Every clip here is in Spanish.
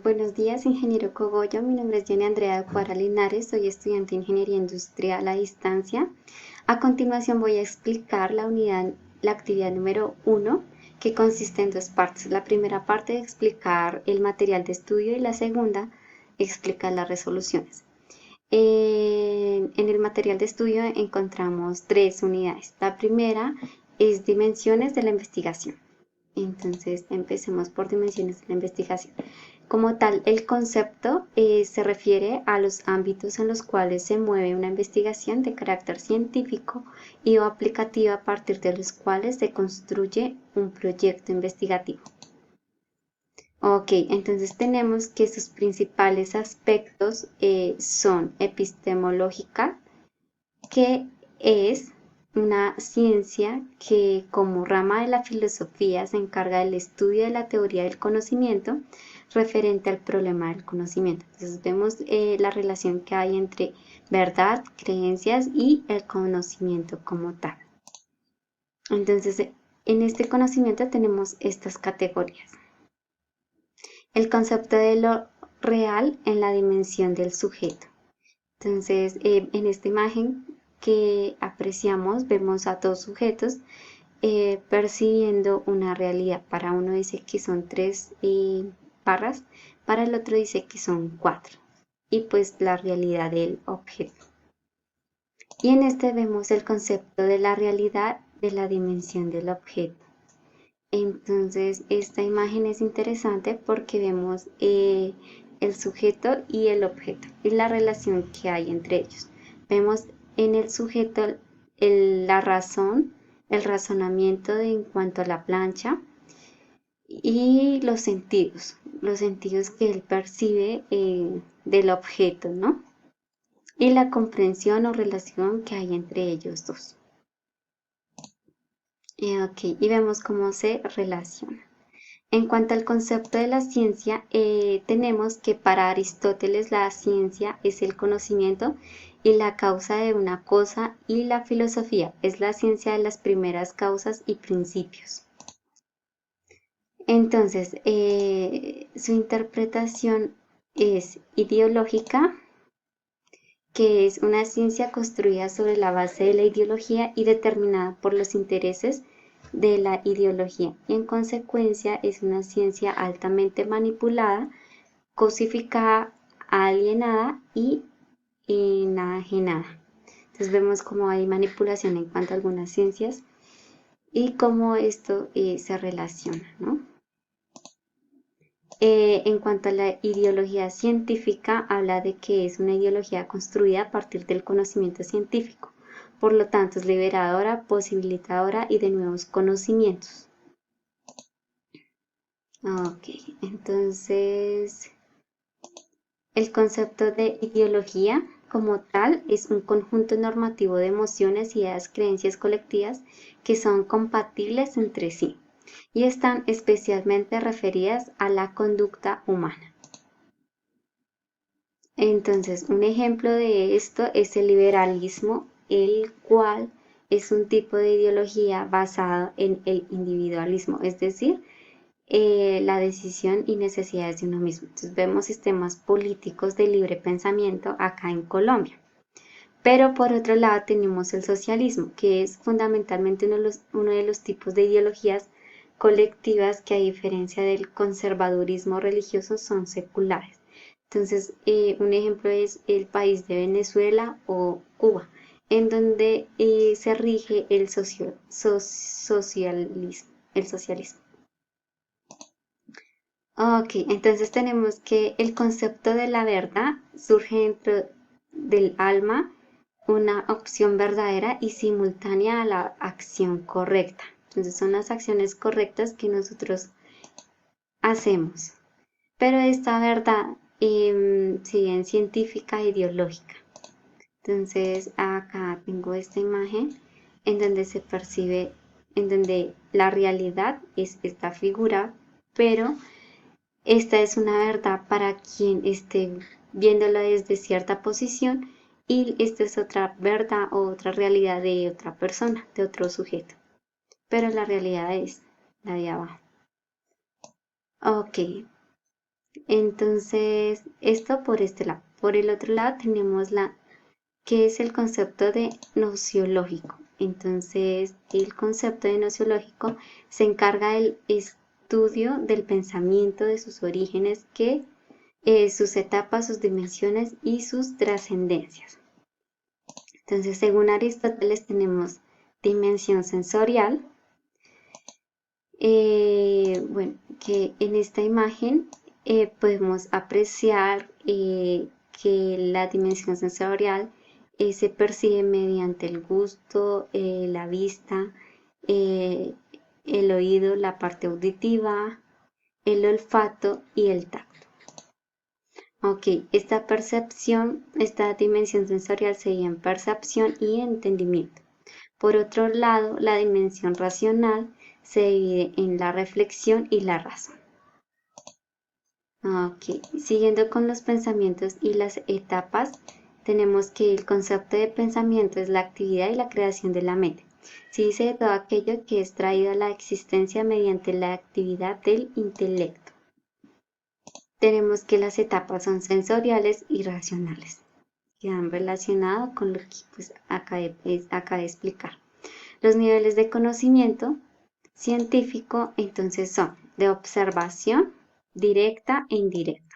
Buenos días, ingeniero Cogollo. Mi nombre es Jenny Andrea Cuara Linares. Soy estudiante de Ingeniería Industrial a distancia. A continuación voy a explicar la actividad número 1, que consiste en dos partes. La primera parte, explicar el material de estudio, y la segunda, explicar las resoluciones. En el material de estudio encontramos tres unidades. La primera es dimensiones de la investigación. Entonces, empecemos por dimensiones de la investigación. Como tal, el concepto se refiere a los ámbitos en los cuales se mueve una investigación de carácter científico y o aplicativa, a partir de los cuales se construye un proyecto investigativo. Ok, entonces tenemos que sus principales aspectos son epistemológica, que es una ciencia que, como rama de la filosofía, se encarga del estudio de la teoría del conocimiento referente al problema del conocimiento. Entonces vemos la relación que hay entre verdad, creencias y el conocimiento como tal. Entonces, en este conocimiento tenemos estas categorías. El concepto de lo real en la dimensión del sujeto. Entonces, en esta imagen que apreciamos, vemos a dos sujetos percibiendo una realidad. Para uno dice que son tres barras, para el otro dice que son cuatro. Y pues la realidad del objeto. Y en este vemos el concepto de la realidad de la dimensión del objeto. Entonces, esta imagen es interesante porque vemos el sujeto y el objeto y la relación que hay entre ellos. Vemos en el sujeto la razón, el razonamiento en cuanto a la plancha y los sentidos que él percibe del objeto, ¿no? Y la comprensión o relación que hay entre ellos dos. Ok, y vemos cómo se relaciona. En cuanto al concepto de la ciencia, tenemos que para Aristóteles la ciencia es el conocimiento y la causa de una cosa, y la filosofía es la ciencia de las primeras causas y principios. Entonces, su interpretación es ideológica, que es una ciencia construida sobre la base de la ideología y determinada por los intereses de la ideología, y en consecuencia es una ciencia altamente manipulada, cosificada, alienada y enajenada. Entonces vemos cómo hay manipulación en cuanto a algunas ciencias y cómo esto se relaciona, ¿no? En cuanto a la ideología científica, habla de que es una ideología construida a partir del conocimiento científico. Por lo tanto, es liberadora, posibilitadora y de nuevos conocimientos. Ok, entonces el concepto de ideología como tal es un conjunto normativo de emociones, ideas, creencias colectivas que son compatibles entre sí y están especialmente referidas a la conducta humana. Entonces, un ejemplo de esto es el liberalismo, el cual es un tipo de ideología basado en el individualismo, es decir, la decisión y necesidades de uno mismo. Entonces, vemos sistemas políticos de libre pensamiento acá en Colombia. Pero por otro lado tenemos el socialismo, que es fundamentalmente uno de los tipos de ideologías colectivas que, a diferencia del conservadurismo religioso, son seculares. Entonces, un ejemplo es el país de Venezuela o Cuba, en donde se rige el socialismo. Ok, entonces tenemos que el concepto de la verdad surge dentro del alma, una opción verdadera y simultánea a la acción correcta. Entonces son las acciones correctas que nosotros hacemos. Pero esta verdad, si bien científica e ideológica. Entonces acá tengo esta imagen en donde se percibe, en donde la realidad es esta figura, pero esta es una verdad para quien esté viéndola desde cierta posición, y esta es otra verdad o otra realidad de otra persona, de otro sujeto. Pero la realidad es la de abajo. Ok, Entonces, esto por este lado. Por el otro lado tenemos que es el concepto de nociológico. Entonces, el concepto de nociológico se encarga del estudio del pensamiento, de sus orígenes, sus etapas, sus dimensiones y sus trascendencias. Entonces, según Aristóteles, tenemos dimensión sensorial. Bueno, que en esta imagen podemos apreciar que la dimensión sensorial se percibe mediante el gusto, la vista, eh, el oído, la parte auditiva, el olfato y el tacto. Ok, esta percepción, esta dimensión sensorial se divide en percepción y entendimiento. Por otro lado, la dimensión racional se divide en la reflexión y la razón. Ok, siguiendo con los pensamientos y las etapas, tenemos que el concepto de pensamiento es la actividad y la creación de la mente. Se dice de todo aquello que es traído a la existencia mediante la actividad del intelecto. Tenemos que las etapas son sensoriales y racionales, que han relacionado con lo que pues, acabé de explicar. Los niveles de conocimiento científico entonces son de observación directa e indirecta.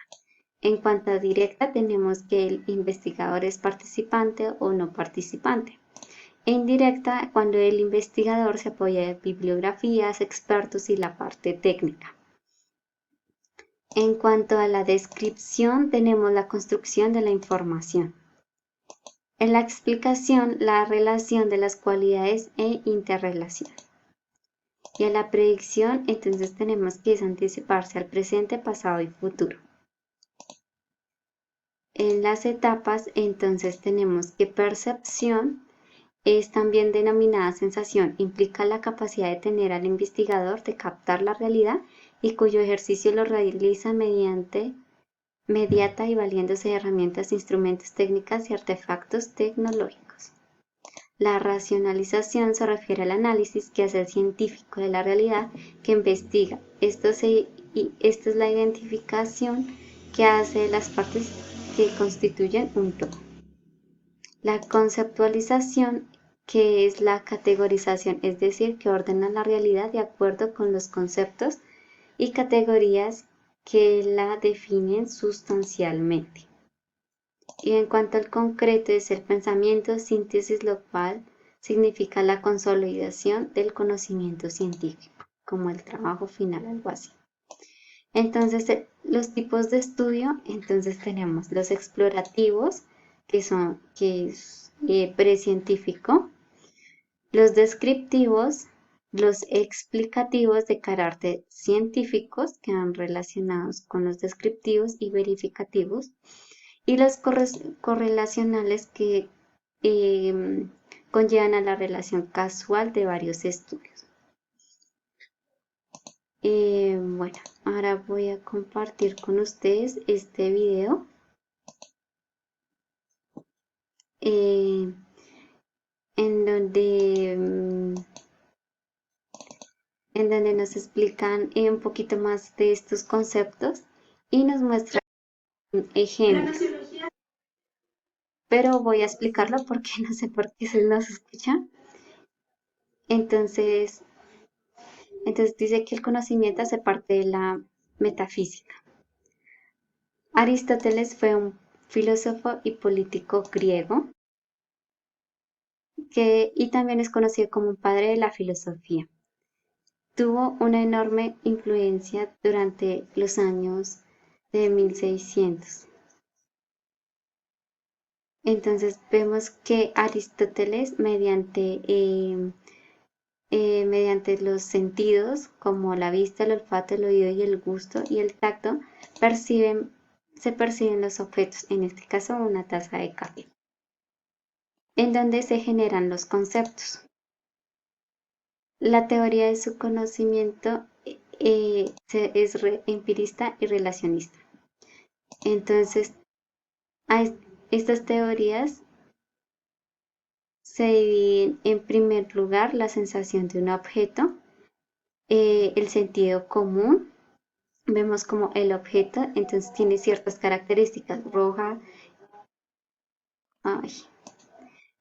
En cuanto a directa, tenemos que el investigador es participante o no participante. E indirecta, cuando el investigador se apoya de bibliografías, expertos y la parte técnica. En cuanto a la descripción, tenemos la construcción de la información. En la explicación, la relación de las cualidades e interrelación. Y a la predicción, entonces tenemos que anticiparse al presente, pasado y futuro. En las etapas, entonces tenemos que percepción es también denominada sensación, implica la capacidad de tener al investigador de captar la realidad y cuyo ejercicio lo realiza mediata y valiéndose de herramientas, instrumentos, técnicas y artefactos tecnológicos. La racionalización se refiere al análisis que hace el científico de la realidad que investiga. Esto es la identificación que hace de las partes que constituyen un todo. La conceptualización, que es la categorización, es decir, que ordena la realidad de acuerdo con los conceptos y categorías que la definen sustancialmente. Y en cuanto al concreto es el pensamiento, síntesis, lo cual significa la consolidación del conocimiento científico, como el trabajo final, algo así. Entonces, los tipos de estudio, entonces tenemos los explorativos, que es precientífico, los descriptivos, los explicativos de carácter científicos, que van relacionados con los descriptivos y verificativos, y los correlacionales que conllevan a la relación casual de varios estudios. Bueno, ahora voy a compartir con ustedes este video eh, en donde nos explican un poquito más de estos conceptos y nos muestran ejemplos. Pero voy a explicarlo porque no sé por qué se nos escucha. Entonces dice que el conocimiento hace parte de la metafísica. Aristóteles fue un filósofo y político griego y también es conocido como un padre de la filosofía. Tuvo una enorme influencia durante los años de 1600. Entonces vemos que Aristóteles, mediante los sentidos como la vista, el olfato, el oído y el gusto y el tacto, se perciben los objetos, en este caso una taza de café, en donde se generan los conceptos. La teoría de su conocimiento es empirista y relacionista. Entonces, estas teorías se dividen en primer lugar la sensación de un objeto, el sentido común, vemos como el objeto, entonces tiene ciertas características, roja, ay,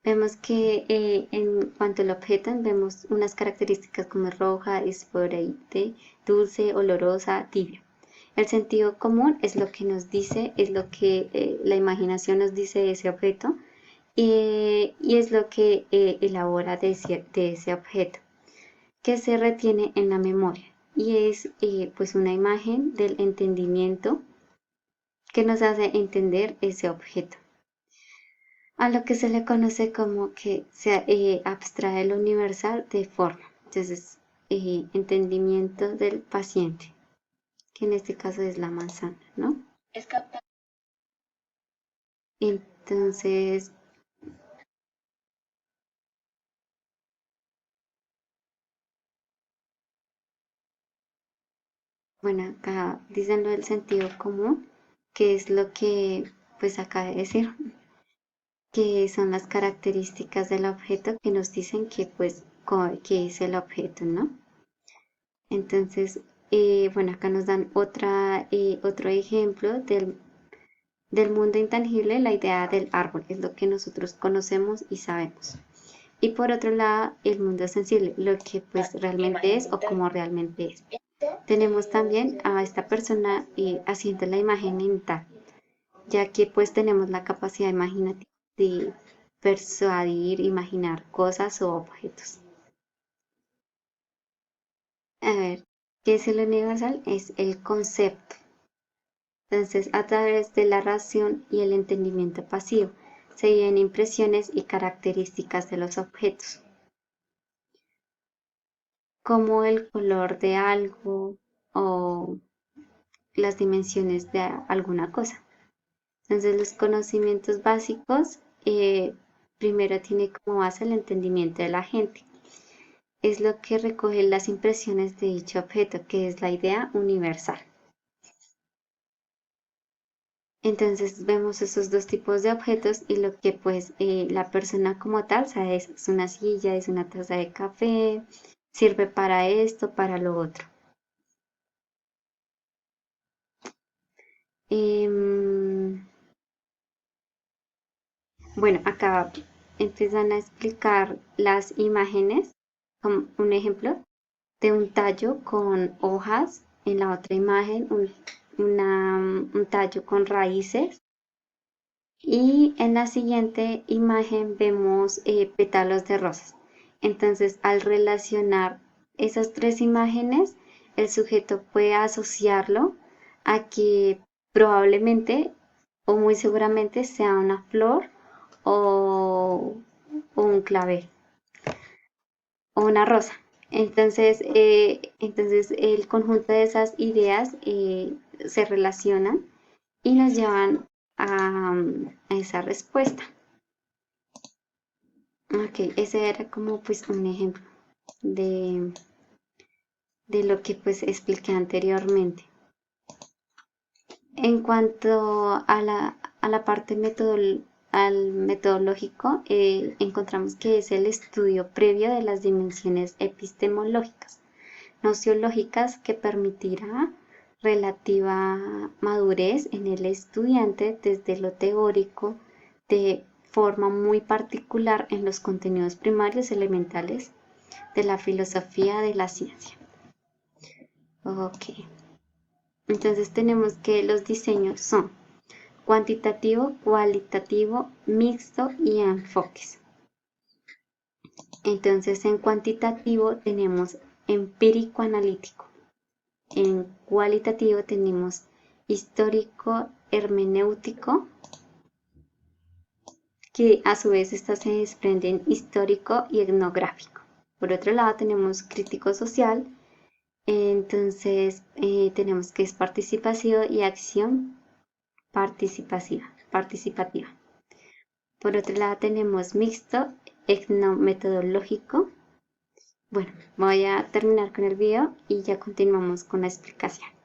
vemos que en cuanto al objeto vemos unas características como roja, esferoide, dulce, olorosa, tibia. El sentido común es lo que nos dice, es lo que la imaginación nos dice de ese objeto y es lo que elabora de ese objeto, que se retiene en la memoria y es pues una imagen del entendimiento que nos hace entender ese objeto. A lo que se le conoce como que se abstrae lo universal de forma. Entonces, entendimiento del paciente, que en este caso es la manzana, ¿no? Entonces, bueno, acá dicen lo del sentido común, que es lo que pues acaba de decir, que son las características del objeto que nos dicen que pues que es el objeto, ¿no? Entonces, bueno, acá nos dan otro ejemplo del mundo intangible, la idea del árbol, es lo que nosotros conocemos y sabemos. Y por otro lado, el mundo sensible, lo que pues realmente es o como realmente es. Tenemos también a esta persona haciendo la imagen mental, ya que pues tenemos la capacidad imaginativa de persuadir, imaginar cosas o objetos. A ver, ¿qué es el universal? Es el concepto. Entonces, a través de la razón y el entendimiento pasivo, se viven impresiones y características de los objetos, como el color de algo o las dimensiones de alguna cosa. Entonces, los conocimientos básicos primero tiene como base el entendimiento de la gente. Es lo que recoge las impresiones de dicho objeto, que es la idea universal. Entonces vemos esos dos tipos de objetos y lo que pues la persona como tal sabe es una silla, es una taza de café, sirve para esto, para lo otro. Em, bueno, acá empiezan a explicar las imágenes, como un ejemplo de un tallo con hojas, en la otra imagen un tallo con raíces y en la siguiente imagen vemos pétalos de rosas. Entonces, al relacionar esas tres imágenes, el sujeto puede asociarlo a que probablemente o muy seguramente sea una flor o, o un clavel o una rosa. Entonces el conjunto de esas ideas se relacionan y nos llevan a esa respuesta. Ok, ese era como pues un ejemplo de, de lo que pues expliqué anteriormente. En cuanto a la parte al metodológico, encontramos que es el estudio previo de las dimensiones epistemológicas, nociológicas que permitirá relativa madurez en el estudiante desde lo teórico de forma muy particular en los contenidos primarios elementales de la filosofía de la ciencia. Ok, entonces tenemos que los diseños son cuantitativo, cualitativo, mixto y enfoques. Entonces en cuantitativo tenemos empírico analítico. En cualitativo tenemos histórico hermenéutico, que a su vez estas se desprenden histórico y etnográfico. Por otro lado tenemos crítico social, entonces tenemos que es participativo y acción participativa. Por otro lado tenemos mixto, etnometodológico. Bueno, voy a terminar con el video y ya continuamos con la explicación.